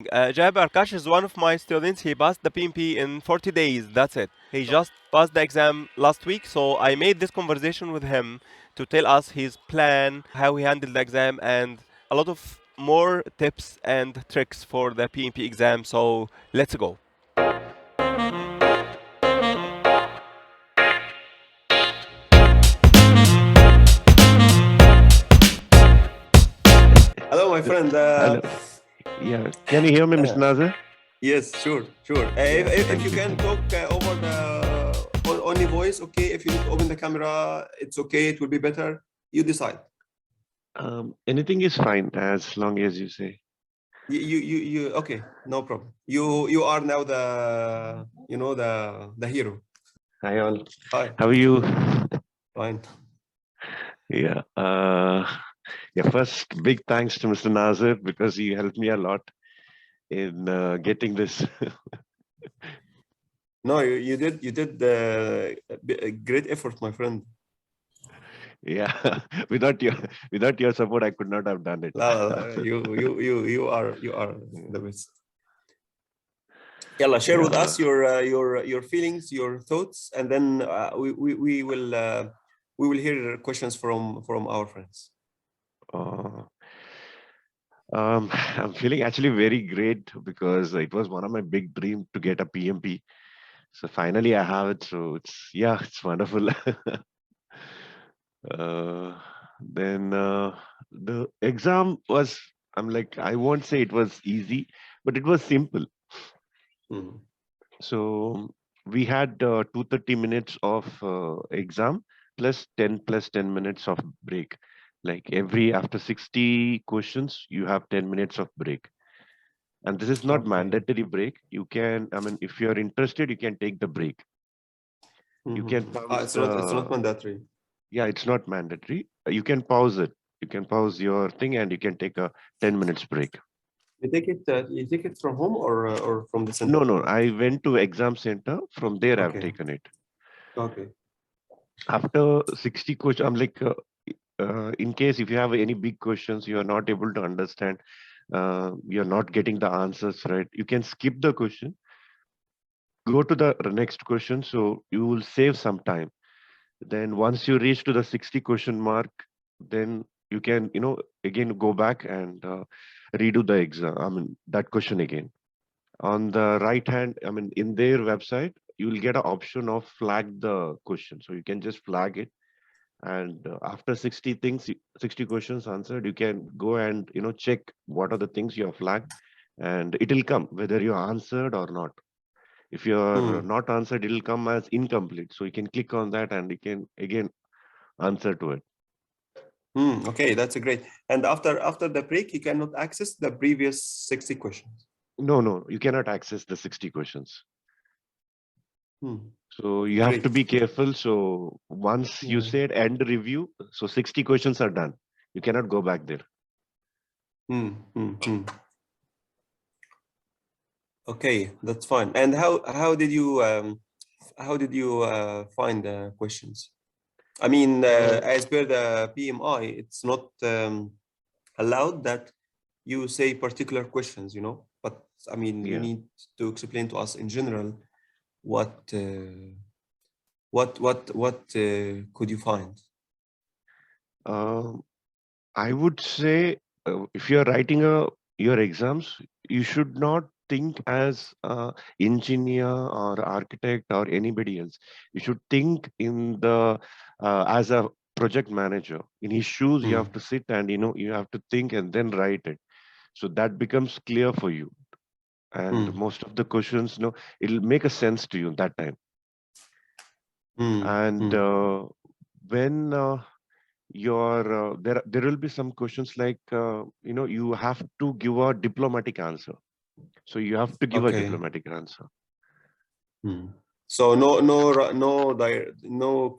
Jayaparkash is one of my students. He passed the PMP in 40 days. That's it. He just passed the exam last week. So I made this conversation with him to tell us his plan, how he handled the exam, and a lot of more tips and tricks for the PMP exam. So let's go. Hello, my friend. Hello. Yeah. Can you hear me, Mr. Naser? Yes, sure. Yeah. If Thank you you. can Thank you. talk over the only voice, okay. If you need to open the camera, it's okay. It will be better. You decide. Anything is fine as long as you say. You. Okay, no problem. You are now the hero. Hi all. Hi. How are you? Fine. Yeah. Yeah. First, big thanks to Mr. Naser because he helped me a lot in getting this. No, you did a great effort, my friend. Yeah. Without your support, I could not have done it. La, la, la. You are the best. Yalla, share with Yeah. us your feelings, your thoughts, and then we will hear questions from our friends. Uh, I'm feeling actually very great because it was one of my big dreams to get a PMP. So finally I have it. So it's wonderful. uh, then the exam was, I won't say it was easy, but it was simple. Mhm. So we had 230 minutes of exam plus 10 minutes of break. Like every after 60 questions, you have 10 minutes of break. And this is not Okay. mandatory break. You can, I mean, if you're interested, you can take the break. You can pause It's not the, mandatory. yeah, it's not mandatory. You can pause it. You can pause your thing and you can take a 10 minutes break. You take it from home or from the No, center. no, I went to exam center. From there, I've Okay. taken it. Okay. After 60 questions, in case if you have any big questions, you are not able to understand, you're not getting the answers right, you can skip the question, go to the next question. So you will save some time. Then once you reach to the 60 question mark, then you can, again go back and redo the exam. I mean, that question again. On the right hand, I mean, in their website, you will get an option of flag the question. So you can just flag it. And after 60 things, 60 questions answered, you can go and, check what are the things you have flagged and it will come whether you answered or not. If you're Hmm. not answered, it will come as incomplete. So you can click on that and you can again answer to it. Okay, that's a great. And after the break, you cannot access the previous 60 questions. No, no, you cannot access the 60 questions. Hmm. So you have to Great. be careful. So once you Yeah. said end review, so 60 questions are done. You cannot go back there. Hmm. Okay, that's fine. And how did you find the questions? I mean, Uh, as per the PMI, it's not allowed that you say particular questions, But I mean, you yeah. need to explain to us in general what what could you find? Um, I would say if you're writing your exams, you should not think as a engineer or architect or anybody else. You should think in the as a project manager. In his shoes, you have Hmm. to sit and you have to think and then write it. So that becomes clear for you. And Hmm. most of the questions, it'll make a sense to you that time. Hmm. And Hmm. when there will be some questions like you have to give a diplomatic answer, so you have to give a Okay. diplomatic answer. Hmm. So no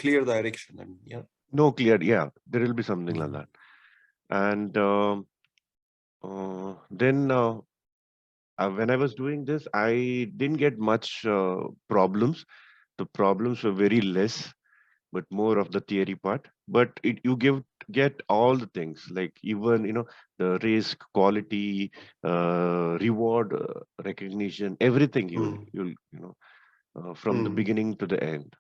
clear direction. I mean, yeah. No clear, yeah, there will be something like Hmm. that. And then when I was doing this, I didn't get much problems. The problems were very less, but more of the theory part. But you give get all the things, like even the risk, quality, reward, recognition, everything. You'll from the Mm. beginning to the end.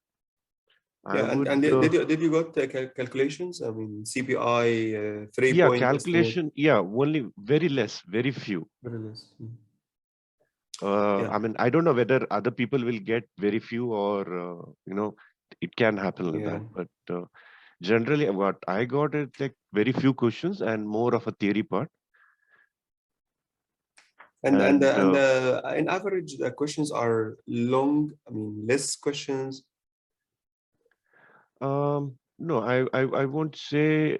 I Yeah, would and did you got calculations? I mean, CPI, three yeah, point estimate. calculation, yeah, only very less, very few. Very less. Mm. I Yeah, mean, I don't know whether other people will get very few, or it can happen like yeah. that. But generally, what I got is like very few questions and more of a theory part. And In average, the questions are long. I mean, less questions. no, I won't say.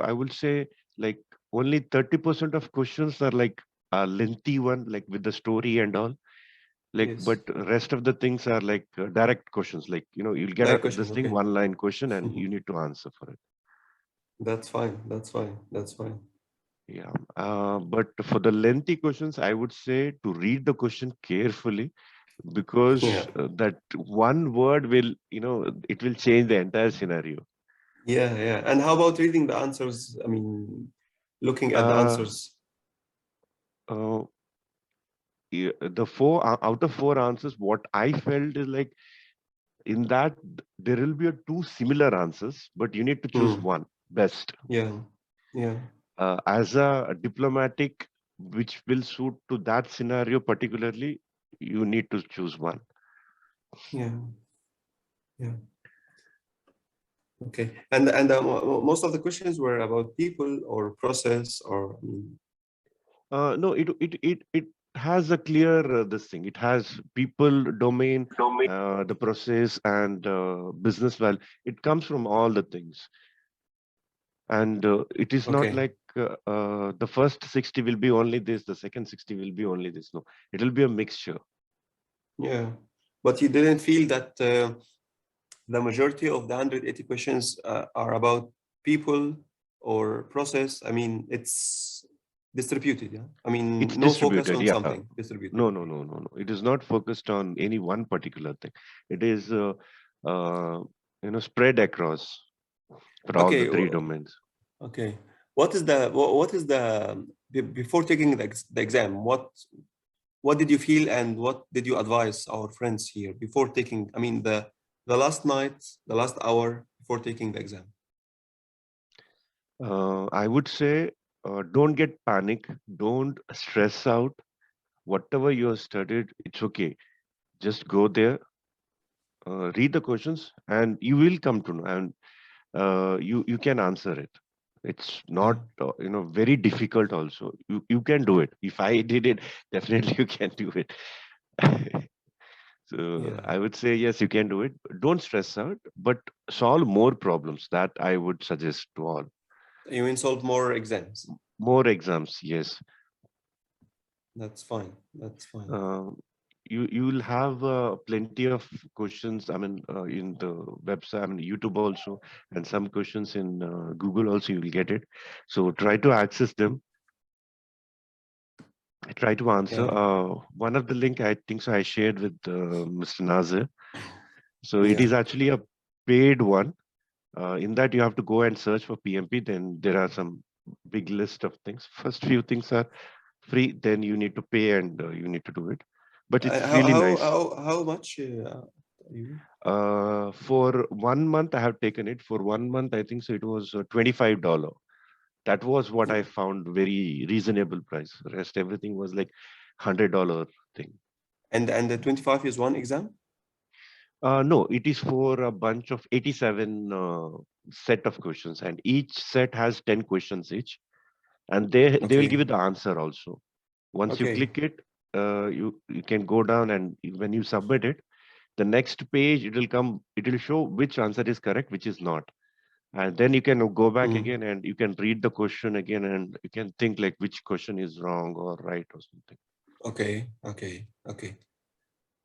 I will say like only 30% of questions are like a lengthy one, like with the story and all. Like, Yes, but rest of the things are like direct questions. Like you'll get direct questions. this thing, Okay, one line question, and you need to answer for it. that's fine. That's fine. That's fine. Yeah. But for the lengthy questions, I would say to read the question carefully, Yeah, because that one word will, it will change the entire scenario. yeah, yeah. And how about reading the answers? I mean, looking at the Uh, answers. uh, the out of four answers, what I felt is like in that there will be two similar answers, but you need to choose Hmm. one best. Yeah, yeah, As a diplomatic, which will suit to that scenario particularly, you need to choose one. yeah, yeah. Okay. And most of the questions were about people or process or. No, it has a clear this thing. It has people, domain, the process, and business value. It comes from all the things, and it is not Okay. like the first 60 will be only this, the second 60 will be only this. No, it will be a mixture. Yeah. But you didn't feel that the majority of the 180 questions are about people or process? I mean, it's distributed. Yeah. I It's mean, no focus distributed. on Yeah. something. Distributed. No, no, no, no, no. It is not focused on any one particular thing. It is, uh, spread across for all the Okay. three domains. Okay. Before taking the exam, what did you feel and what did you advise our friends here before taking, I mean, the last night, the last hour before taking the exam? I would say, don't get panic. Don't stress out. Whatever you have studied, it's okay. Just go there, read the questions, and you will come to know, and you can answer it. It's Yeah. not very difficult. Also, you can do it. If I did it, definitely you can do it. So Yeah. I would say yes, you can do it. Don't stress out, but solve more problems. That I would suggest to all. You mean solve more exams? More exams, yes. That's fine. That's fine. Uh, you will have plenty of questions. I mean, in the website, I mean YouTube also, and some questions in Google also. You will get it. So try to access them. Try to answer. Yeah. One of the link I think so I shared with Mr. Naser. So it Yeah. is actually a paid one. In that you have to go and search for PMP. Then there are some big list of things. First few things are free. Then you need to pay, and you need to do it. But it's How really how nice. how much you? For 1 month, I have taken it. For 1 month, I think so. It was $25. That was what I found very reasonable price. Rest everything was like $100 thing. And the 25 is one exam? No, it is for a bunch of 87 set of questions, and each set has 10 questions each, and they will give Okay. you the answer also. Once you Okay. click it, you can go down, and when you submit it, the next page it will come. It will show which answer is correct, which is not, and then you can go back Mm. again and you can read the question again, and you can think like which question is wrong or right or something. Okay. Okay. Okay.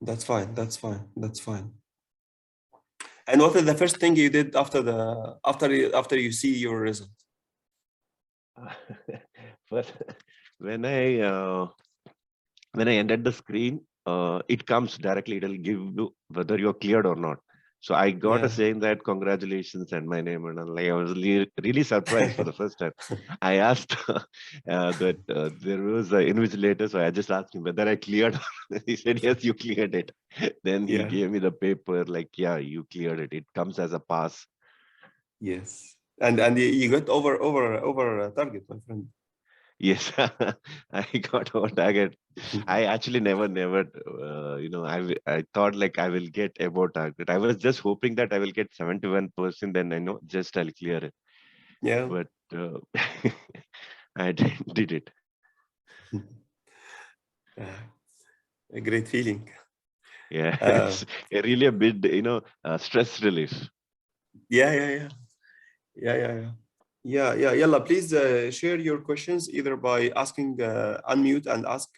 That's fine. That's fine. That's fine. And what is the first thing you did after you see your result? But when I when I ended the screen, it comes directly. It'll give you whether you're cleared or not. So I got a Yeah. saying that congratulations and my name, and I'm like, I was really surprised for the first time. I asked that there was an invigilator, so I just asked him whether I cleared. He said, yes, you cleared it. Then he Yeah. gave me the paper, like, yeah, you cleared it. It comes as a pass. Yes. And you got over target, my friend. Yes, I got over target. I actually never, I thought like I will get above target. I was just hoping that I will get 71%, then I know just I'll clear it. Yeah. But I did it. Yeah. A great feeling. Yeah, Uh, really a bit, stress relief. yeah, yeah, yeah. Yeah, yeah, yeah. Yeah, yeah. Yalla, please share your questions either by asking, unmute and ask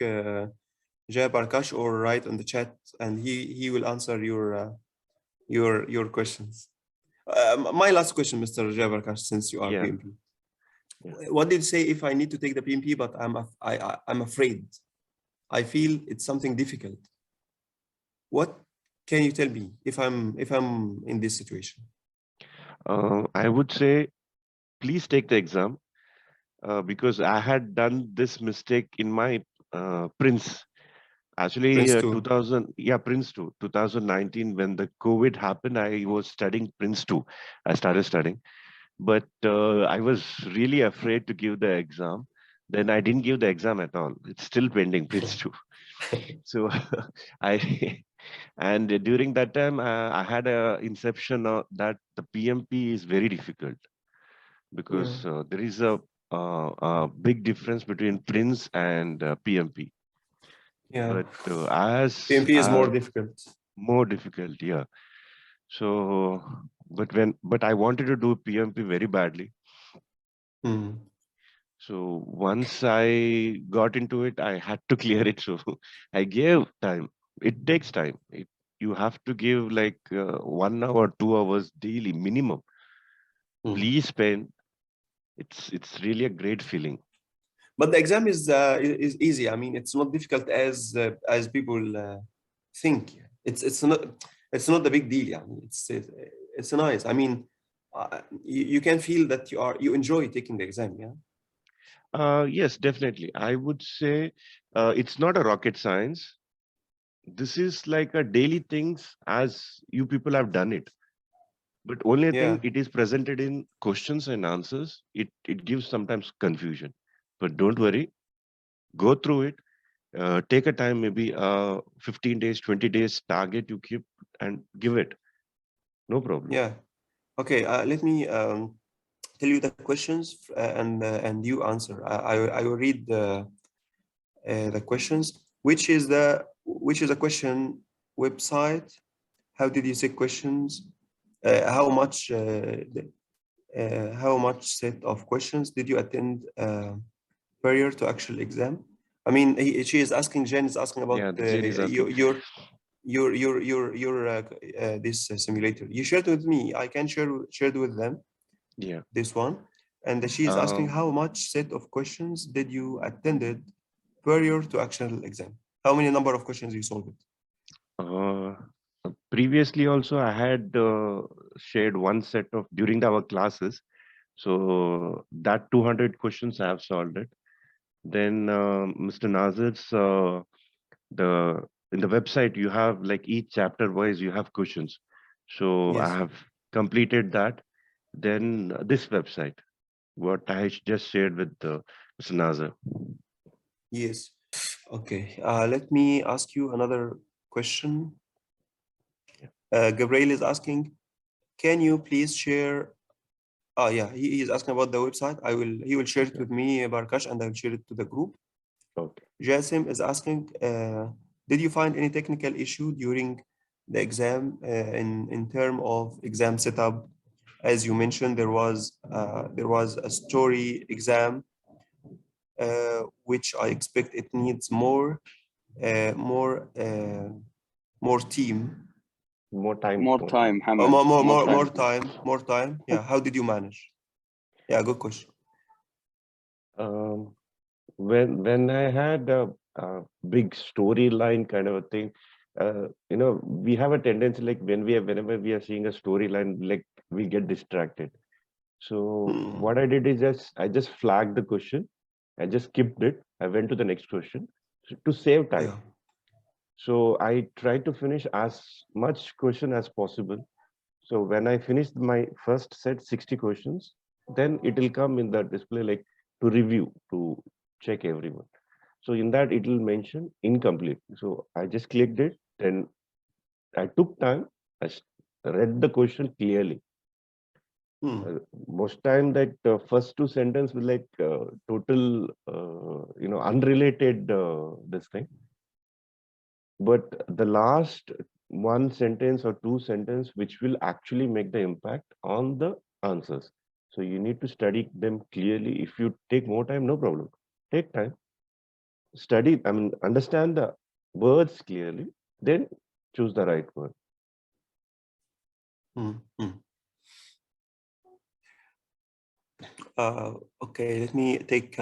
Jayaparkash, or write on the chat, and he will answer your questions. My last question, Mr. Jayaparkash, since you are Yeah, PMP. yeah. What did you say if I need to take the PMP, but I'm afraid? I feel it's something difficult. What can you tell me if I'm in this situation? I would say, please take the exam because I had done this mistake in my Prince. Actually, Prince 2. 2000, yeah, Prince 2, 2019, when the COVID happened, I was studying Prince 2. I started studying, but I was really afraid to give the exam. Then I didn't give the exam at all. It's still pending, Prince 2. So I, and during that time, I had a inception that the PMP is very difficult Yeah. because there is a big difference between Prince and PMP. Yeah. But as PMP is more difficult. more difficult, yeah. So, but I wanted to do PMP very badly. Hmm. So once I got into it, I had to clear it. So I gave time. It takes time. You have to give like 1 hour, 2 hours daily minimum. Hmm. Please spend. It's really a great feeling. But the exam is easy. I mean, it's not difficult as people think. It's not the big deal. I mean, it's nice. I mean, you can feel that you enjoy taking the exam. Yeah. Yes, definitely. I would say it's not a rocket science. This is like a daily things as you people have done it. But only Yeah. thing it is presented in questions and answers. It gives sometimes confusion. But don't worry, go through it. Take a time, maybe 15 days, 20 days target you keep and give it. No problem. Yeah. Okay. Let me tell you the questions, and you answer. I will read the questions. Which is a question website? How did you say questions? How much set of questions did you attend prior to actual exam? I mean, she is asking. Jen is asking about Yeah, the Jane is asking. your this simulator. You shared with me. I can shared with them Yeah. this one, and she is asking Um, how much set of questions did you attended prior to actual exam? How many number of questions you solved? uh, Previously also I had shared one set of during our classes. So that 200 questions I have solved it. Then Mr. Nazir's the in the website you have like each chapter wise you have questions. So I Yes. have completed that. Then this website, what I just shared with Mr. Nazir. Yes. Okay. Let me ask you another question. Gabriel is asking, can you please share? Oh yeah, he is asking about the website. He will share it Yeah. with me, Barkash, and I will share it to the group. Okay. Jasim is asking, did you find any technical issue during the exam in term of exam setup? As you mentioned, there was a story exam, which I expect it needs uh, more uh, more team. More time. More More time. time, Hamid. More time. More time. Yeah. How did you manage? Yeah, good question. Um, when I had a big storyline kind of a thing, we have a tendency, like whenever we are seeing a storyline, like we get distracted. So what I did is I just flagged the question. I just skipped it. I went to the next question to save time. Yeah. So I tried to finish as much question as possible. So when I finished my first set, 60 questions, then it will come in the display like to review, to check everyone. So in that it will mention incomplete. So I just clicked it. Then I took time. Read the question clearly. Most time that first two sentence will like total, unrelated this thing. But the last one sentence or two sentence which will actually make the impact on the answers. So you need to study them clearly. If you take more time, no problem. Take time, study, understand the words clearly, then choose the right word. Okay, let me take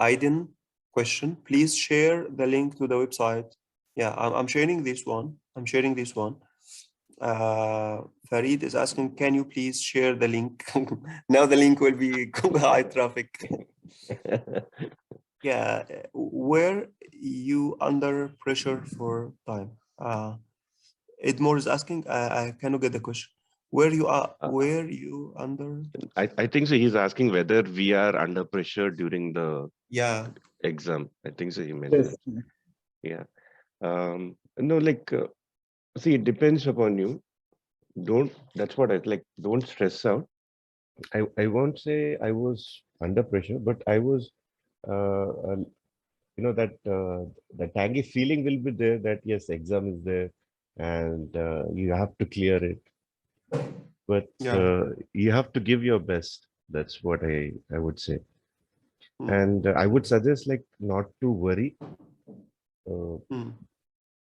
Aiden question. Please share the link to the website. Yeah, I'm sharing this one. Farid is asking, can you please share the link? Now the link will be high traffic. Yeah, were you under pressure for time? Edmore is asking, I cannot get the question. Were you under? I think so. He's asking whether we are under pressure during the exam. I think so. He mentioned. Yes. Yeah. No, like, see, it depends upon you. That's what I like. Don't stress out. I won't say I was under pressure, but I was, that the tangy feeling will be there that yes, exam is there and you have to clear it. But you have to give your best. That's what I would say. And I would suggest like not to worry.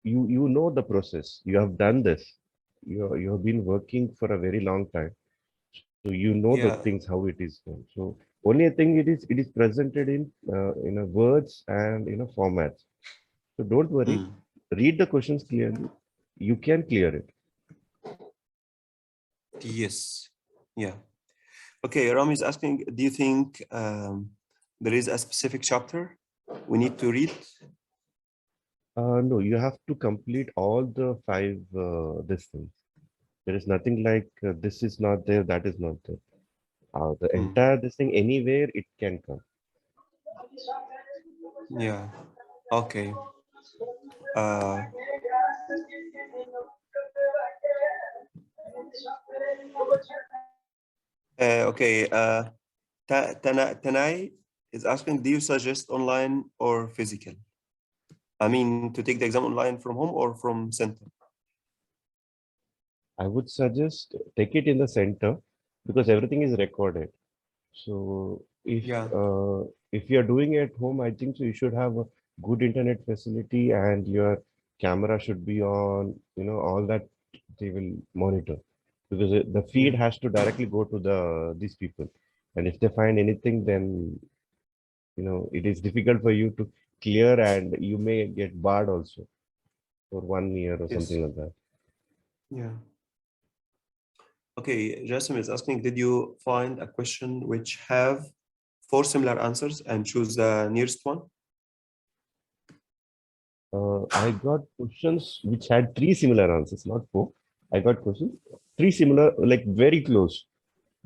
You know the process. You have done this. You have been working for a very long time. So you know the things how it is done. So only thing it is presented in words and formats. So don't worry. Read the questions clearly. You can clear it. Yes. Yeah. Okay, Rami is asking, do you think there is a specific chapter we need to read? No, you have to complete all the 5 this things. There is nothing like this is not there, that is not there. The entire this thing, anywhere it can come. Yeah. Okay. Okay. Tanai is asking, do you suggest online or physical? I mean, to take the exam online from home or from center? I would suggest take it in the center because everything is recorded. So if you are doing it at home, I think so you should have a good internet facility and your camera should be on, all that they will monitor because the feed has to directly go to these people. And if they find anything, then, it is difficult for you to clear and you may get barred also for 1 year or something like that. Yeah. Okay, Jasmine is asking, did you find a question which have 4 similar answers and choose the nearest one? I got questions which had 3 similar answers, not 4. I got questions, 3 similar, like very close.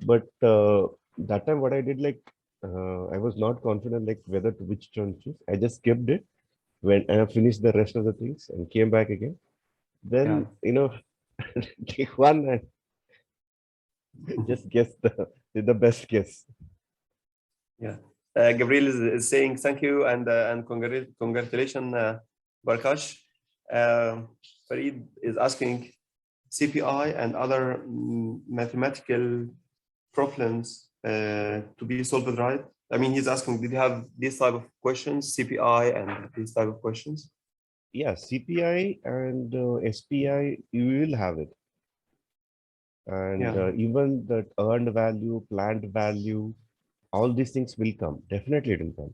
But that time what I did, like, I was not confident, like whether to which one to choose. I just skipped it when I finished the rest of the things and came back again. Then, take one and just guess the best guess. Yeah. Gabriel is saying thank you and congratulations, Barkash. Farid is asking CPI and other mathematical problems to be solved right. I mean, he's asking, did you have this type of questions, CPI and these type of questions? Yeah, CPI and SPI, you will have it. And even that earned value, planned value, all these things will come. Definitely it will come.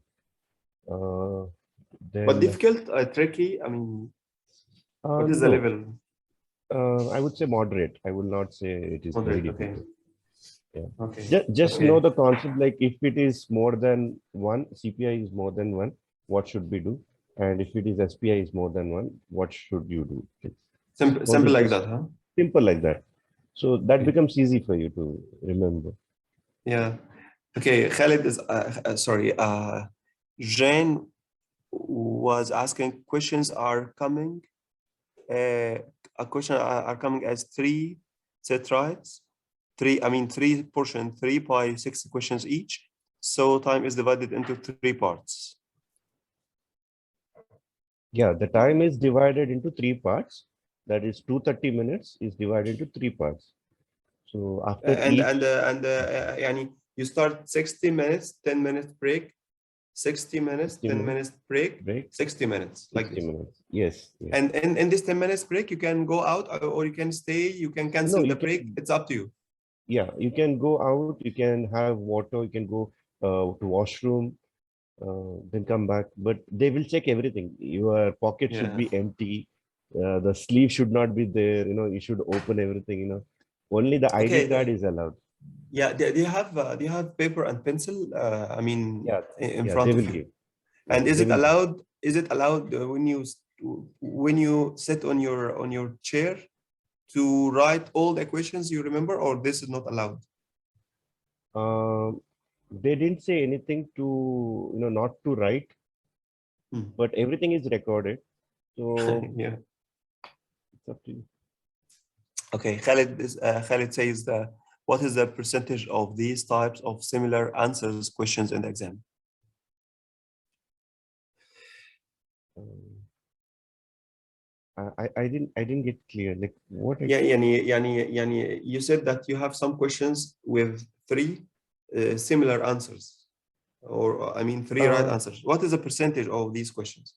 But difficult, tricky, I mean. What is the No, level? I would say moderate. I would not say it is very Moderate. Okay. difficult. Yeah. Okay. Just Okay. know the concept, like if it is more than one, CPI is more than one, what should we do? And if it is SPI is more than one, what should you do? Simple, Also simple like just that, huh? simple like that. So that Okay. becomes easy for you to remember. Yeah. Okay. Khalid is sorry. Jane was asking questions are coming. A question are coming as three set rights. Three portion, 3 by 6 questions each. So time is divided into 3 parts. Yeah, the time is divided into 3 parts. That is 230 minutes is divided into 3 parts. So after And each, يعني you start 60 minutes, 10 minutes break, 60 minutes, 60 10 minutes minutes break, break, 60 minutes, like 60 this. minutes. Yes, yes. And in this 10 minutes break, you can go out or you can stay, you can cancel No, the you break. can, It's up to you. yeah, you can go out, you can have water, you can go to washroom, then come back. But they will check everything. Your pocket should Yeah. be empty. The sleeve should not be there. You know, you should open everything. You know, only the ID Okay. card is allowed. Yeah. Do you have paper and pencil? I mean, Yeah, in yeah, front they of will you. give. And Yeah, is they it will give. allowed? Is it allowed when you sit on your chair to write all the questions you remember, or this is not allowed? Um, they didn't say anything to, you know, not to write, Hmm. but everything is recorded. So Yeah. it's up to you. Okay. Khalid says that what is the percentage of these types of similar answers questions in the exam? Um, I didn't get clear. Like what? Yeah. You said that you have some questions with 3 similar answers, or I mean 3 right Uh, answers. What is the percentage of these questions?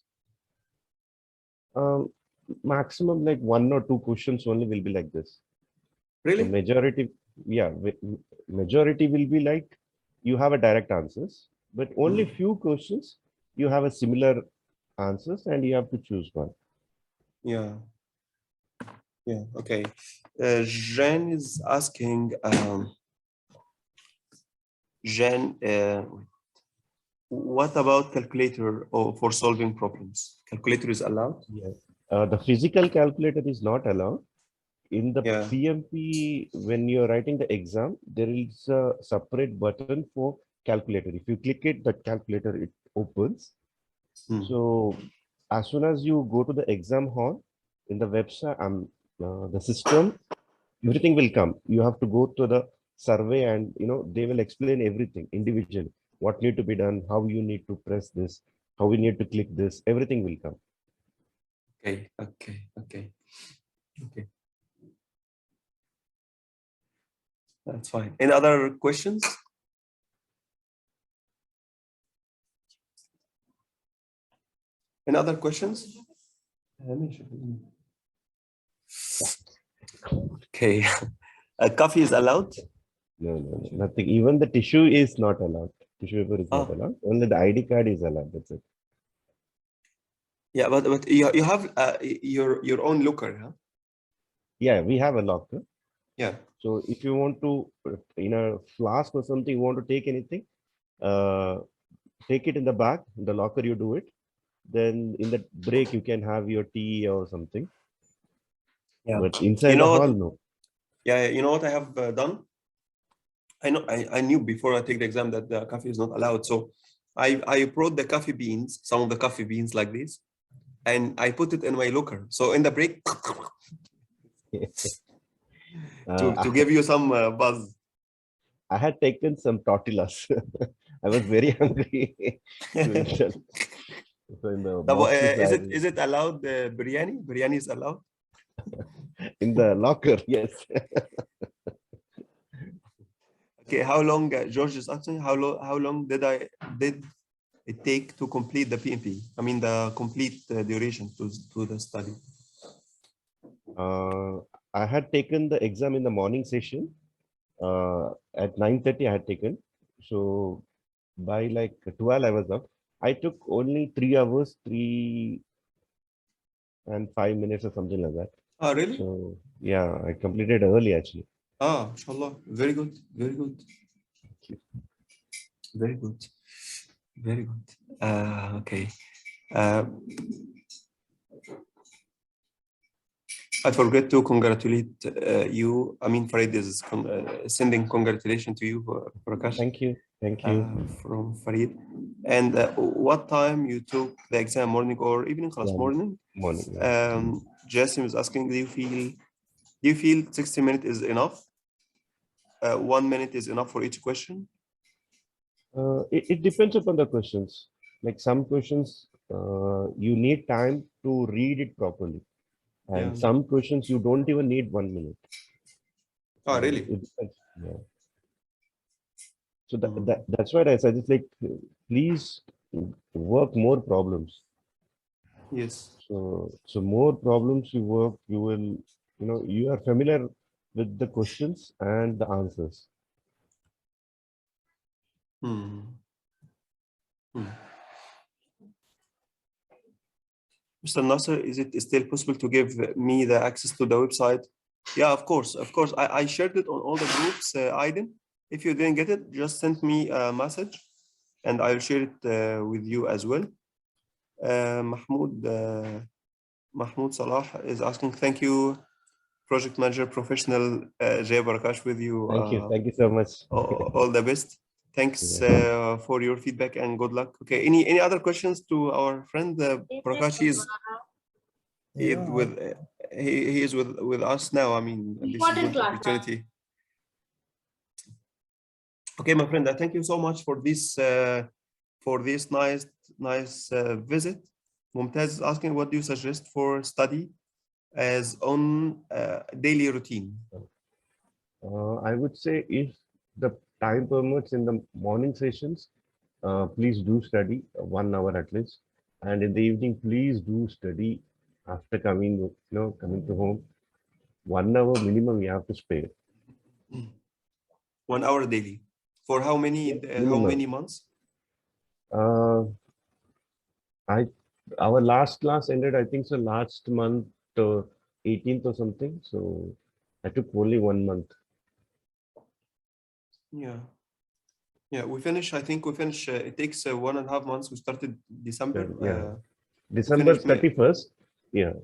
um, maximum like 1 or 2 questions only will be like this. So Really? majority, yeah, majority will be like you have a direct answers, but only Hmm. few questions you have a similar answers and you have to choose one. Yeah. Yeah. Okay. Jen is asking. Jen, what about calculator or for solving problems? Calculator is allowed? Yes. The physical calculator is not allowed. In the Yeah. PMP, when you're writing the exam, there is a separate button for calculator. If you click it, the calculator, it opens. Hmm. So as soon as you go to the exam hall in the website, the system, everything will come. You have to go to the survey and, you know, they will explain everything individually. What need to be done, how you need to press this, how we need to click this, everything will come. Okay. Okay. Okay. Okay. That's fine. Any other questions? Any other questions? Okay. Coffee is allowed? No, nothing. Even the tissue is not allowed. Tissue paper is not Ah, allowed. Only the ID card is allowed. That's it. yeah, but you have your own locker, huh? Yeah, we have a locker. Yeah. So if you want to, in a flask or something, you want to take anything, uh, take it in the back, in the locker, you do it. Then in the break, you can have your tea or something. Yeah. But You inside the know hall, what? no. Yeah, you know what I have done? I knew before I take the exam that the coffee is not allowed. So I brought the coffee beans, some of the coffee beans like this, and I put it in my locker. So in the break, to I, give you some buzz. I had taken some tortillas. I was very hungry. So in the boxes, Is it allowed biryani? Biryani is allowed? in the locker, yes. Okay, how long, George is asking, how long did it take to complete the PMP? I mean, the complete duration to the study. I had taken the exam in the morning session. At 9:30, I had taken. So by like 12, I was up. I took only 3 hours, and 5 minutes or something like that. Ah, really? So yeah, I completed early actually. Ah, inshallah. Very good. Very good. Very good. Very good. Okay. Uh, I forget to congratulate you. I mean, Farid is sending congratulations to you, Prakash, Thank you. Thank you. from Farid. And what time you took the exam, morning or evening class? Yeah, Morning. morning. Yeah. Jassim is asking, do you feel 60 minutes is enough? 1 minute is enough for each question? It depends upon the questions. Like some questions, you need time to read it properly. And Yeah. some questions you don't even need 1 minute. Oh, So really? it depends. Yeah. So that's why I suggest, like, please work more problems. Yes. So more problems you work, you will, you are familiar with the questions and the answers. Hmm. Mr. Nasser, is it still possible to give me the access to the website? Yeah, of course, of course. I shared it on all the groups, Aiden. If you didn't get it, just send me a message and I'll share it with you as well. Mahmoud Salah is asking, thank you, project manager, professional Jayaparkash with you. Thank you so much. All the best. Thanks for your feedback and good luck. Okay, any other questions to our friend Prakash? He is with he is with us now. I mean, this is a good opportunity. Okay, my friend, thank you so much for this nice visit. Mumtaz is asking, what do you suggest for study as on daily routine? I would say if the time permits in the morning sessions, please do study 1 hour at least. And in the evening, please do study after coming to home. 1 hour minimum you have to spare. 1 hour daily. For how many months? Uh, our last class ended, I think so, last month, 18th or something. So I took only 1 month. Yeah, we finish. I think we finish. It takes 1.5 months. We started December. December 31st. Yeah.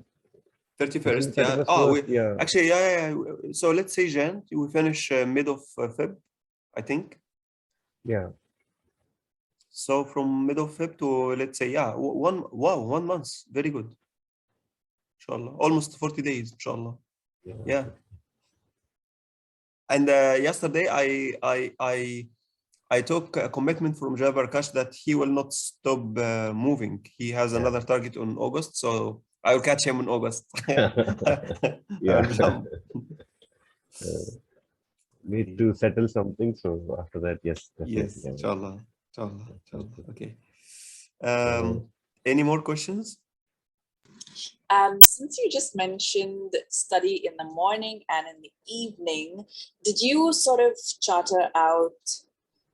31st. Yeah. 31st Oh, was, yeah. actually, yeah. So let's say Jan, we finish mid of Feb, I think. Yeah. So from mid of Feb to, let's say, yeah, 1 month. Very good. Inshallah. Almost 40 days, inshallah. Yeah. And yesterday I took a commitment from Jayaparkash that he will not stop moving. He has another target on August, so I will catch him in August. Yeah. Need to settle something. So after that, yes, definitely. Yes, inshallah. Okay. Any more questions? Since you just mentioned study in the morning and in the evening, did you sort of charter out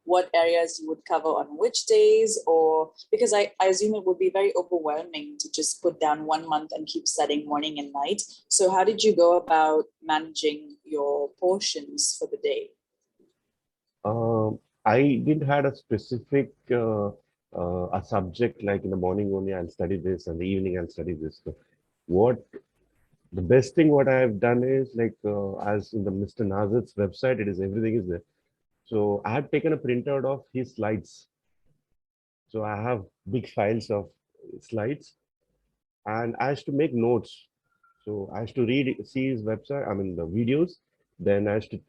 what areas you would cover on which days? Or because I assume it would be very overwhelming to just put down 1 month and keep studying morning and night. So how did you go about managing your portions for the day? I didn't had a specific a subject like in the morning only I'll study this and the evening I'll study this. So the best thing what I've done is like as in the Mr. Naser's website, everything is there. So I have taken a printout of his slides. So I have big files of slides and I used to make notes. So I used to see his website, I mean the videos, then I used to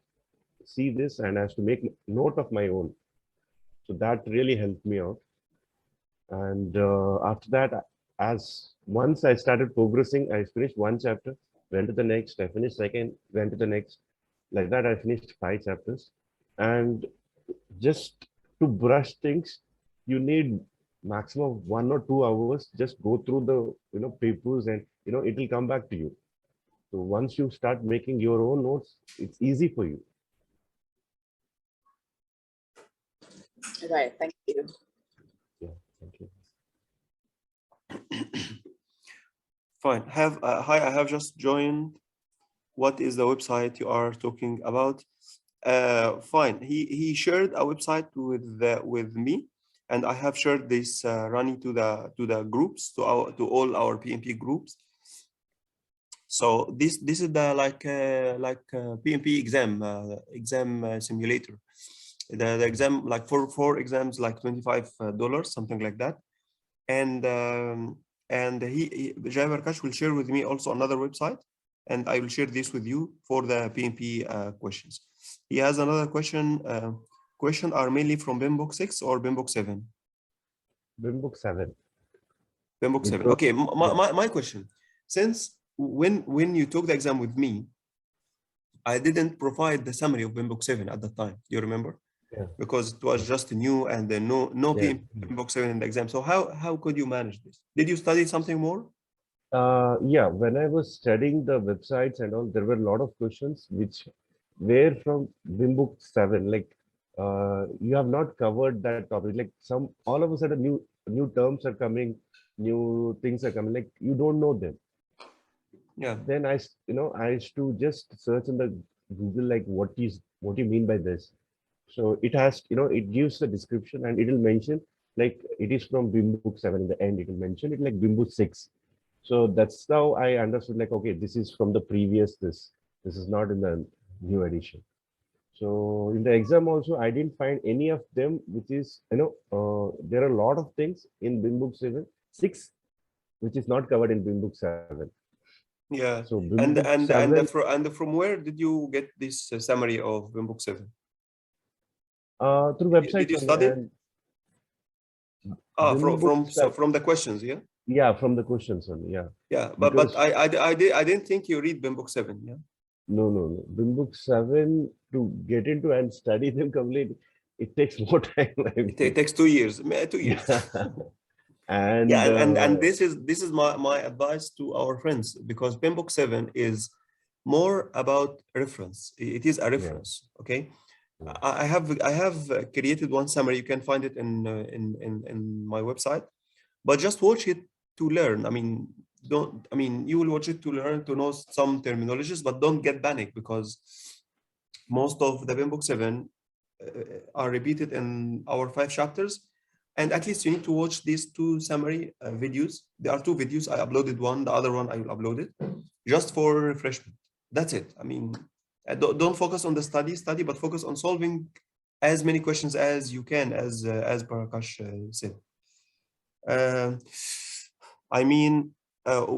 see this and I used to make note of my own. So that really helped me out. And after that, as once I started progressing, I finished 1 chapter, went to the next, I finished second, went to the next. Like that, I finished 5 chapters. And just to brush things, you need maximum 1 or 2 hours. Just go through the papers, and it will come back to you. So once you start making your own notes, it's easy for you. Right. Thank you. Yeah. Thank you. Fine. Hi, I have just joined. What is the website you are talking about? Fine. He shared a website with me, and I have shared this running to the groups, to all our PMP groups. So this is the PMP exam simulator. The exam, like for 4 exams, like $25, something like that. And Jayaparkash will share with me also another website, and I will share this with you for the PMP questions. He has another question. Question are mainly from BIMBOK 6 or BIMBOK 7? BIMBOK 7. BIMBOK 7. Because- Okay, yeah. my question. Since when you took the exam with me, I didn't provide the summary of BIMBOK 7 at that time. You remember? Yeah. Because it was just new, and then no Yeah. PMP 7 in the exam. So how could you manage this? Did you study something more? Yeah, when I was studying the websites and all, there were a lot of questions which were from BIMBOK 7. Like, you have not covered that topic. Like, all of a sudden new terms are coming, new things are coming. Like, you don't know them. Yeah. Then I used to just search in the Google, like, what do you mean by this? So it has, it gives the description, and it will mention like it is from BIMBOK 7. In the end, it will mention it like BIMBOK 6. So that's how I understood, like, okay, this is from the previous, this is not in the new edition. So in the exam also, I didn't find any of them, which is, there are a lot of things in BIMBOK 6, which is not covered in BIMBOK 7. Yeah. So And BIMBOK and 7, and from where did you get this summary of BIMBOK 7? through Did websites you only, study? and From BIMBOK 7, from the questions, yeah? yeah, from the questions only, yeah. Yeah, but Because I didn't think you read BIMBOK 7, yeah? no. BIMBOK 7, to get into and study them complete, it takes more time. It takes 2 years, 2 years. Yeah. And Yeah, and this is my advice to our friends, because PMBOK 7 is more about reference. It is a reference, okay? Yeah. I have created one summary. You can find it in my website, but just watch it to learn. I mean, you will watch it to learn, to know some terminologies, but don't get panic, because most of the PMBOK 7 are repeated in our 5 chapters. And at least you need to watch these 2 summary videos. There are 2 videos. I uploaded one, the other one I will upload it just for refreshment. That's it. I mean, don't focus on the study, but focus on solving as many questions as you can, as Parakash said. I mean,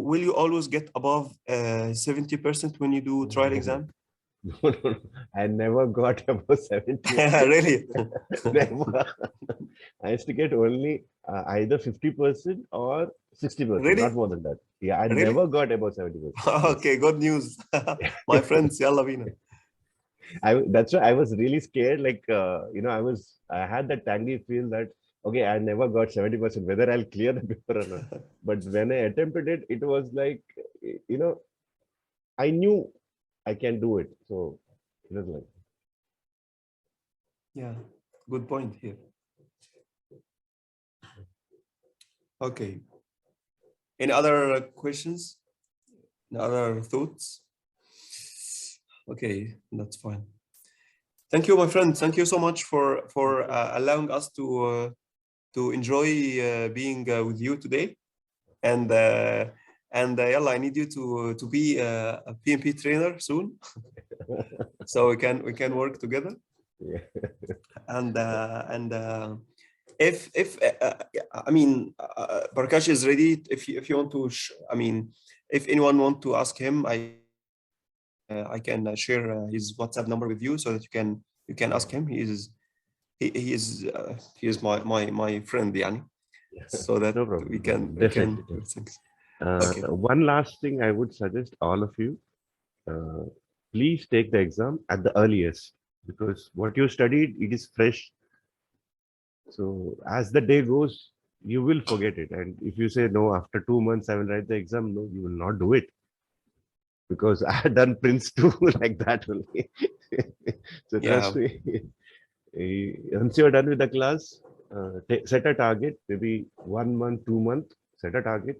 will you always get above 70% when you do trial exam? No. I never got above 70. Really? Never. I used to get only either 50% or 60%, Really? not more than that. Yeah, I Really? never got above 70%. Okay, good news. My friends, yalla bina. That's why I was really scared. Like, I had that tangy feel that, okay, I never got 70%, whether I'll clear the paper or not. But when I attempted it, it was like, I knew I can do it. So it was like, Yeah, good point here. Okay. Any other questions? Any other thoughts? Okay, that's fine. Thank you, my friend. Thank you so much for allowing us to enjoy being with you today. And yalla, I need you to be a PMP trainer soon, so we can work together. yeah. And if I mean, Parakash is ready. If you want to, I mean, if anyone want to ask him, I can share his WhatsApp number with you, so that you can ask him. He is my friend, yani, so that No problem. we can Definitely. do things. Okay. One last thing I would suggest all of you, please take the exam at the earliest, because what you studied, it is fresh. So as the day goes, you will forget it. And if you say, no, after 2 months, I will write the exam, no, you will not do it. Because I had done Prince 2 like that only. So trust Yeah. me, once you're done with the class, set a target, maybe 1 month, 2 months, set a target,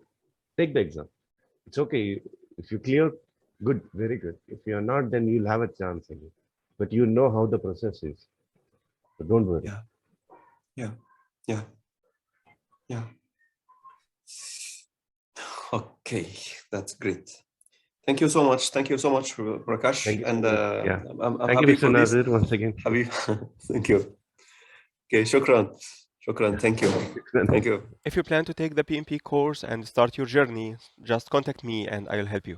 take the exam. It's okay. If you clear, good, very good. If you're not, then you'll have a chance again. But you know how the process is. So don't worry. Yeah. Okay, that's great. Thank you so much. Thank you so much, Prakash. Thank you so And much. Yeah. I'm Thank you, happy Mr. for this. Naser, once again. Habib, thank you. Okay, shukran. Shukran. Thank you. Thank you. If you plan to take the PMP course and start your journey, just contact me and I'll help you.